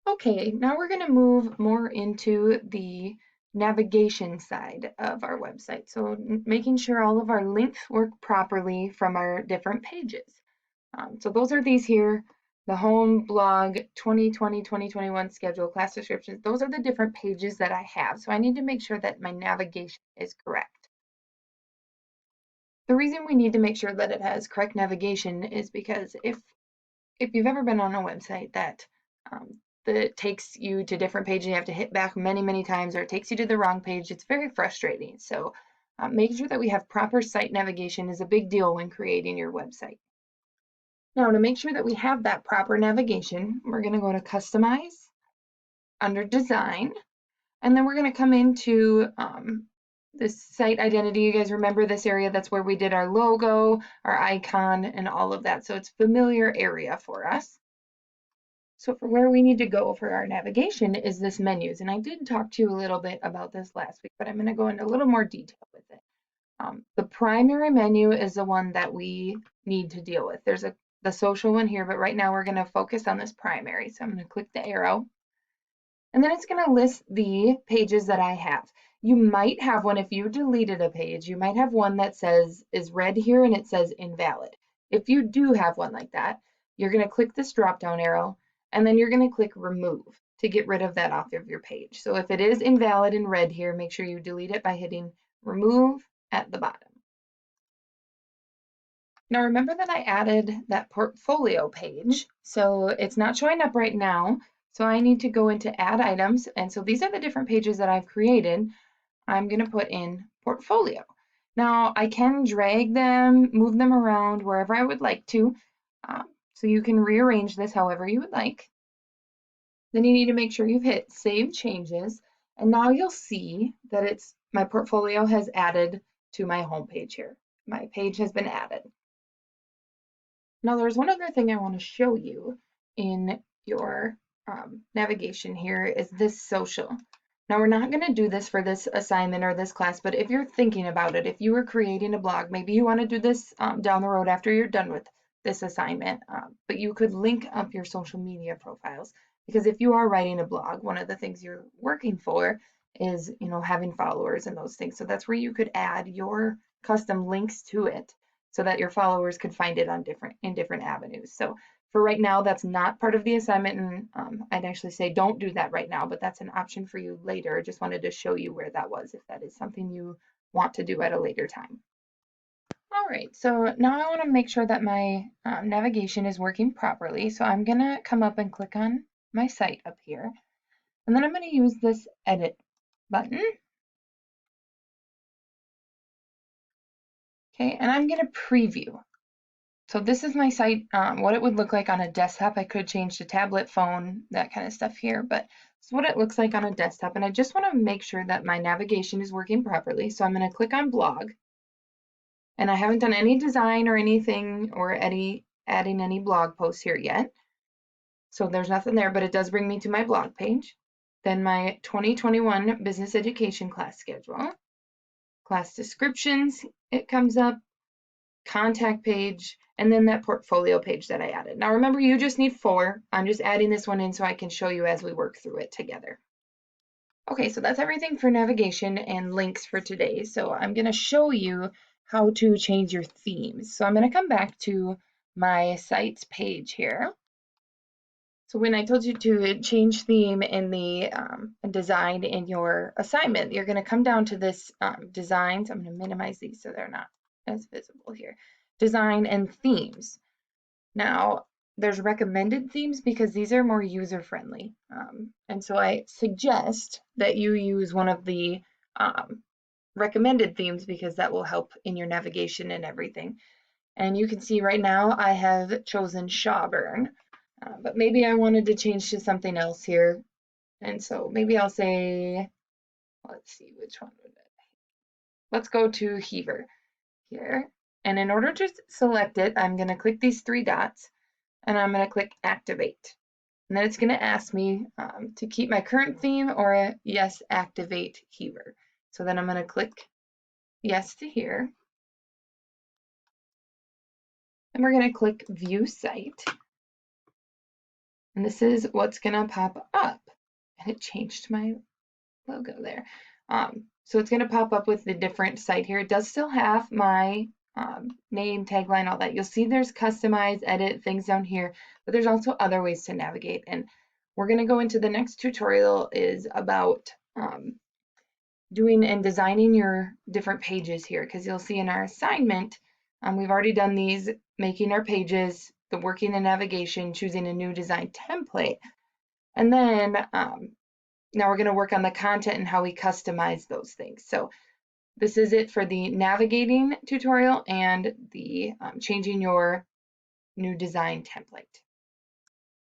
Okay, now we're going to move more into the navigation side of our website. So making sure all of our links work properly from our different pages. So those are these here, the home, blog, 2020-2021 schedule, class descriptions. Those are the different pages that I have. So I need to make sure that my navigation is correct. The reason we need to make sure that it has correct navigation is because if you've ever been on a website that takes you to different pages, you have to hit back many, many times, or it takes you to the wrong page, it's very frustrating. So making sure that we have proper site navigation is a big deal when creating your website. Now, to make sure that we have that proper navigation, we're going to go to Customize under Design, and then we're going to come into this site identity. You guys remember this area? That's where we did our logo, our icon, and all of that. So it's a familiar area for us. So for where we need to go for our navigation is this menus. And I did talk to you a little bit about this last week, but I'm going to go into a little more detail with it. The primary menu is the one that we need to deal with. There's the social one here, but right now we're going to focus on this primary. So I'm going to click the arrow, and then it's going to list the pages that I have. You might have one, if you deleted a page, you might have one that is red here and it says invalid. If you do have one like that, you're going to click this drop down arrow, and then you're going to click remove to get rid of that off of your page. So if it is invalid in red here, make sure you delete it by hitting remove at the bottom. Now remember that I added that portfolio page, so it's not showing up right now. So I need to go into add items, and so these are the different pages that I've created. I'm going to put in portfolio. Now I can drag them, move them around wherever I would like to, so you can rearrange this however you would like. Then you need to make sure you've hit save changes, and now you'll see that my portfolio has added to my home page here. My page has been added. Now there's one other thing I want to show you in your navigation here is this social. Now we're not going to do this for this assignment or this class, but if you're thinking about it, if you were creating a blog, maybe you want to do this down the road after you're done with this assignment, but you could link up your social media profiles, because if you are writing a blog, one of the things you're working for is, having followers and those things. So that's where you could add your custom links to it, so that your followers could find it on different avenues. So for right now, that's not part of the assignment, and I'd actually say don't do that right now, but that's an option for you later. I just wanted to show you where that was, if that is something you want to do at a later time. All right, so now I want to make sure that my navigation is working properly. So I'm going to come up and click on my site up here, and then I'm going to use this edit button. Okay, and I'm going to preview. So this is my site, what it would look like on a desktop. I could change to tablet, phone, that kind of stuff here, but it's what it looks like on a desktop. And I just want to make sure that my navigation is working properly. So I'm going to click on blog, and I haven't done any design or anything or adding any blog posts here yet. So there's nothing there, but it does bring me to my blog page. Then my 2021 business education class schedule, class descriptions, it comes up, contact page, and then that portfolio page that I added. Now remember, you just need 4. I'm just adding this one in so I can show you as we work through it together. Okay, so that's everything for navigation and links for today. So I'm going to show you how to change your themes. So I'm going to come back to my sites page here. So when I told you to change theme in the design in your assignment, you're going to come down to this designs. I'm going to minimize these so they're not as visible here. Design and themes. Now, there's recommended themes because these are more user-friendly. And so I suggest that you use one of the recommended themes because that will help in your navigation and everything. And you can see right now I have chosen Shawburn, but maybe I wanted to change to something else here. And so maybe I'll say, let's see, which one would it be? Let's go to Heaver here. And in order to select it, I'm going to click these 3 dots, and I'm going to click activate. And then it's going to ask me to keep my current theme or yes, activate Heaver. So then I'm going to click yes to here. And we're going to click view site. And this is what's gonna pop up. And it changed my logo there. So it's gonna pop up with the different site here. It does still have my name, tagline, all that. You'll see there's customize, edit, things down here, but there's also other ways to navigate. And we're gonna go into the next tutorial is about doing and designing your different pages here, because you'll see in our assignment, we've already done these, making our pages, the working the navigation, choosing a new design template. And then now we're going to work on the content and how we customize those things. So this is it for the navigating tutorial and the changing your new design template.